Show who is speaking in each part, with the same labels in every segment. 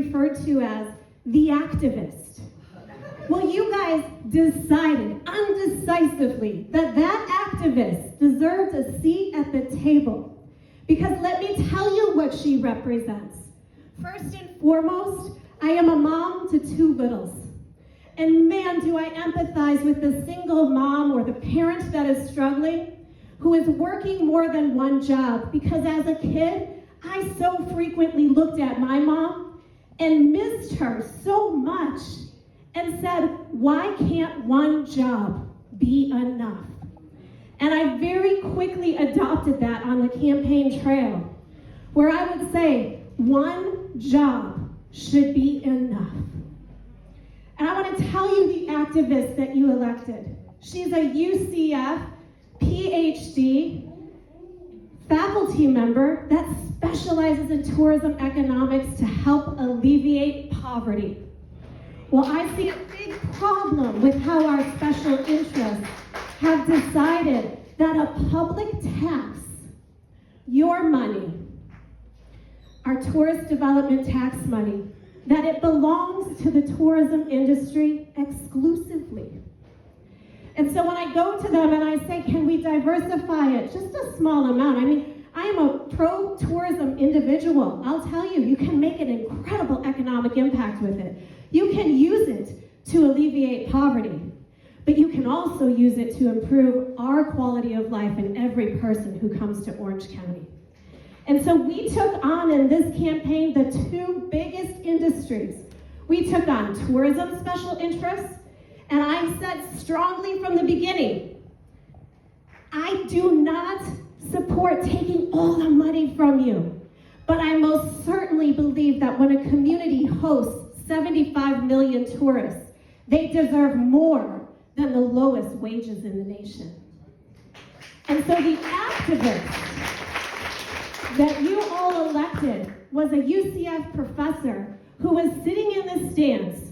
Speaker 1: referred to as the activist. Well, you guys decided undecisively that that activist deserved a seat at the table. Because let me tell you what she represents. First and foremost, I am a mom to 2 littles. And man, do I empathize with the single mom or the parent that is struggling, who is working more than one job, because as a kid, I so frequently looked at my mom and missed her so much and said, why can't one job be enough? And I very quickly adopted that on the campaign trail, where I would say, one job should be enough. And I want to tell you the activist that you elected. She's a UCF PhD faculty member that specializes in tourism economics to help alleviate poverty. Well, I see a big problem with how our special interests have decided that a public tax, your money, our tourist development tax money, that it belongs to the tourism industry exclusively. And so when I go to them and I say, can we diversify it? Just a small amount. I mean, I am a pro-tourism individual. I'll tell you, you can make an incredible economic impact with it. You can use it to alleviate poverty, but you can also use it to improve our quality of life in every person who comes to Orange County. And so we took on in this campaign the 2 biggest industries. We took on tourism special interests, and I said strongly from the beginning, I do not support taking all the money from you, but I most certainly believe that when a community hosts 75 million tourists, they deserve more than the lowest wages in the nation. And so the activist that you all elected was a UCF professor who was sitting in the stands,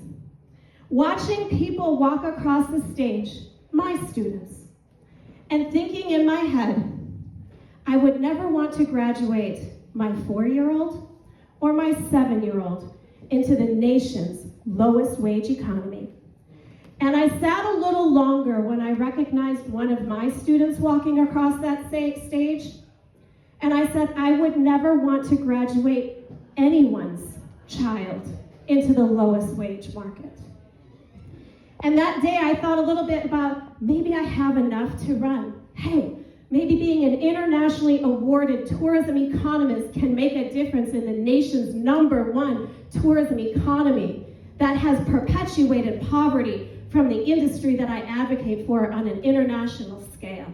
Speaker 1: watching people walk across the stage, my students, and thinking in my head, I would never want to graduate my 4-year-old or my 7-year-old into the nation's lowest wage economy. And I sat a little longer when I recognized one of my students walking across that stage, and I said, I would never want to graduate anyone's child into the lowest wage market. And that day I thought a little bit about, maybe I have enough to run. Hey, maybe being an internationally awarded tourism economist can make a difference in the nation's #1 tourism economy that has perpetuated poverty from the industry that I advocate for on an international scale.